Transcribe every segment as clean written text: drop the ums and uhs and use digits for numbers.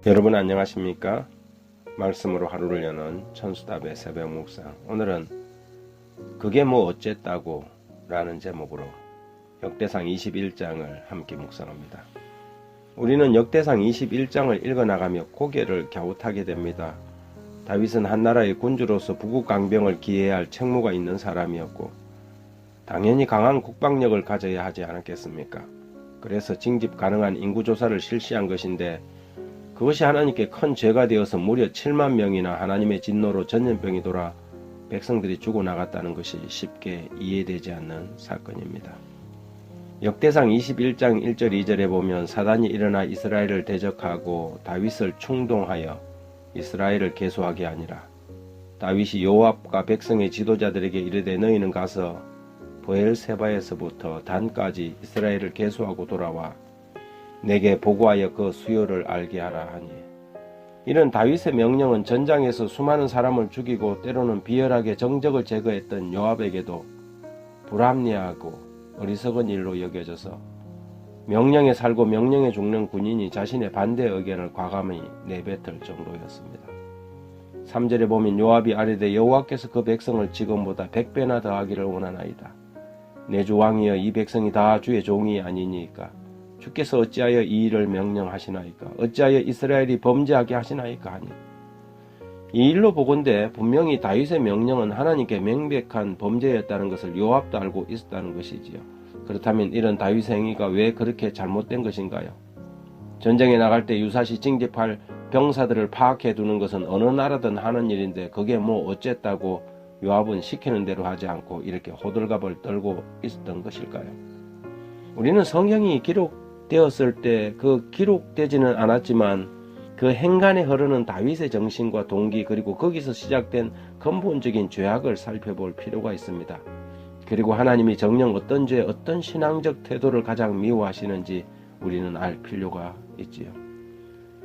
여러분 안녕하십니까? 말씀으로 하루를 여는 천수답의 새벽 묵상. 오늘은 그게 뭐 어쨌다고 라는 제목으로 역대상 21장을 함께 묵상합니다. 우리는 역대상 21장을 읽어나가며 고개를 갸웃하게 됩니다. 다윗은 한나라의 군주로서 북국 강병을 기해야 할 책무가 있는 사람이었고 당연히 강한 국방력을 가져야 하지 않았겠습니까? 그래서 징집 가능한 인구조사를 실시한 것인데 그것이 하나님께 큰 죄가 되어서 무려 7만 명이나 하나님의 진노로 전염병이 돌아 백성들이 죽어나갔다는 것이 쉽게 이해되지 않는 사건입니다. 역대상 21장 1절 2절에 보면 사단이 일어나 이스라엘을 대적하고 다윗을 충동하여 이스라엘을 계수하게 하니라. 다윗이 요압과 백성의 지도자들에게 이르되 너희는 가서 브엘세바에서부터 단까지 이스라엘을 계수하고 돌아와 내게 보고하여 그 수요를 알게 하라 하니, 이런 다윗의 명령은 전장에서 수많은 사람을 죽이고 때로는 비열하게 정적을 제거했던 요압에게도 불합리하고 어리석은 일로 여겨져서 명령에 살고 명령에 죽는 군인이 자신의 반대 의견을 과감히 내뱉을 정도였습니다. 3절에 보면 요압이 아뢰되 여호와께서 그 백성을 지금보다 100배나 더하기를 원하나이다. 내 주 왕이여 이 백성이 다 주의 종이 아니니까 주께서 어찌하여 이 일을 명령하시나이까? 어찌하여 이스라엘이 범죄하게 하시나이까? 하니, 이 일로 보건대 분명히 다윗의 명령은 하나님께 명백한 범죄였다는 것을 요압도 알고 있었다는 것이지요. 그렇다면 이런 다윗의 행위가 왜 그렇게 잘못된 것인가요? 전쟁에 나갈 때 유사시 징집할 병사들을 파악해 두는 것은 어느 나라든 하는 일인데 그게 뭐 어쨌다고 요압은 시키는 대로 하지 않고 이렇게 호들갑을 떨고 있었던 것일까요? 우리는 성경이 기록되었을 때 기록되지는 않았지만 그 행간에 흐르는 다윗의 정신과 동기 그리고 거기서 시작된 근본적인 죄악을 살펴볼 필요가 있습니다. 그리고 하나님이 정녕 어떤 죄, 어떤 신앙적 태도를 가장 미워하시는지 우리는 알 필요가 있지요.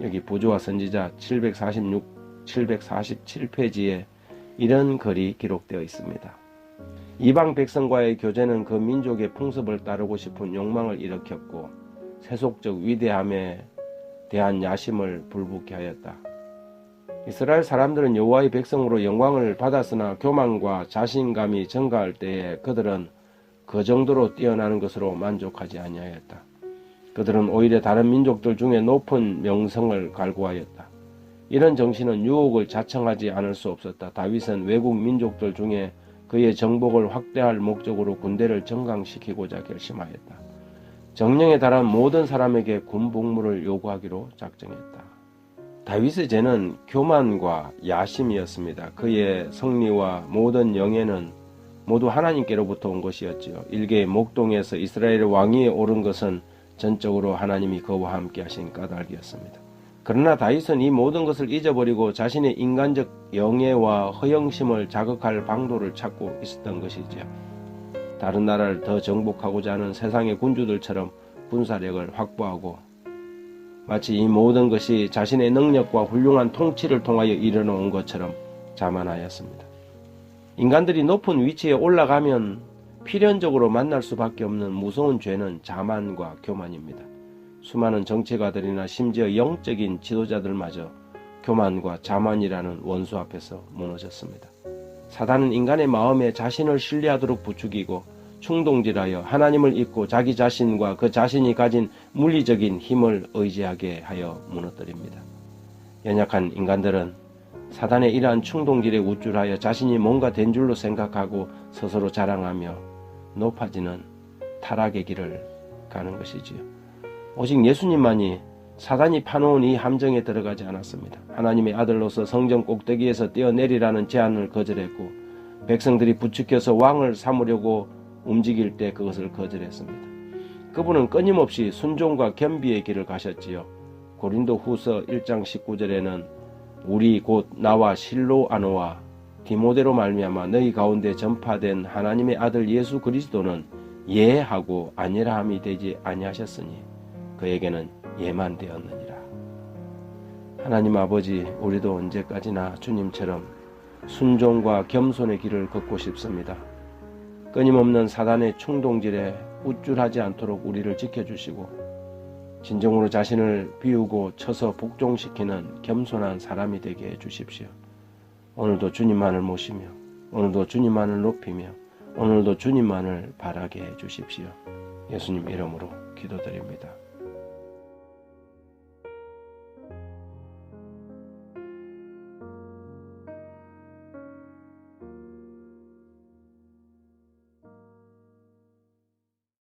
여기 부조와 선지자 747페이지에 이런 글이 기록되어 있습니다. 이방 백성과의 교제는 그 민족의 풍습을 따르고 싶은 욕망을 일으켰고 세속적 위대함에 대한 야심을 불붙게 하였다. 이스라엘 사람들은 여호와의 백성으로 영광을 받았으나 교만과 자신감이 증가할 때에 그들은 그 정도로 뛰어나는 것으로 만족하지 아니하였다. 그들은 오히려 다른 민족들 중에 높은 명성을 갈구하였다. 이런 정신은 유혹을 자청하지 않을 수 없었다. 다윗은 외국 민족들 중에 그의 정복을 확대할 목적으로 군대를 정강시키고자 결심하였다. 정령에 달한 모든 사람에게 군 복무를 요구하기로 작정했다. 다윗의 죄는 교만과 야심이었습니다. 그의 성리와 모든 영예는 모두 하나님께로부터 온 것이었지요. 일개의 목동에서 이스라엘의 왕위에 오른 것은 전적으로 하나님이 그와 함께 하신 까닭이었습니다. 그러나 다윗은 이 모든 것을 잊어버리고 자신의 인간적 영예와 허영심을 자극할 방도를 찾고 있었던 것이지요. 다른 나라를 더 정복하고자 하는 세상의 군주들처럼 군사력을 확보하고 마치 이 모든 것이 자신의 능력과 훌륭한 통치를 통하여 이뤄놓은 것처럼 자만하였습니다. 인간들이 높은 위치에 올라가면 필연적으로 만날 수밖에 없는 무서운 죄는 자만과 교만입니다. 수많은 정치가들이나 심지어 영적인 지도자들마저 교만과 자만이라는 원수 앞에서 무너졌습니다. 사단은 인간의 마음에 자신을 신뢰하도록 부추기고 충동질하여 하나님을 잊고 자기 자신과 그 자신이 가진 물리적인 힘을 의지하게 하여 무너뜨립니다. 연약한 인간들은 사단의 이러한 충동질에 우쭐하여 자신이 뭔가 된 줄로 생각하고 스스로 자랑하며 높아지는 타락의 길을 가는 것이지요. 오직 예수님만이 사단이 파놓은 이 함정에 들어가지 않았습니다. 하나님의 아들로서 성전 꼭대기에서 뛰어내리라는 제안을 거절했고 백성들이 부추겨서 왕을 삼으려고 움직일 때 그것을 거절했습니다. 그분은 끊임없이 순종과 겸비의 길을 가셨지요. 고린도 후서 1장 19절에는 우리 곧 나와 실로아노와 디모데로 말미암아 너희 가운데 전파된 하나님의 아들 예수 그리스도는 예하고 아니라함이 되지 아니하셨으니 그에게는 예만 되었느니라. 하나님 아버지, 우리도 언제까지나 주님처럼 순종과 겸손의 길을 걷고 싶습니다. 끊임없는 사단의 충동질에 우쭐하지 않도록 우리를 지켜주시고 진정으로 자신을 비우고 쳐서 복종시키는 겸손한 사람이 되게 해주십시오. 오늘도 주님만을 모시며 오늘도 주님만을 높이며 오늘도 주님만을 바라게 해주십시오. 예수님 이름으로 기도드립니다.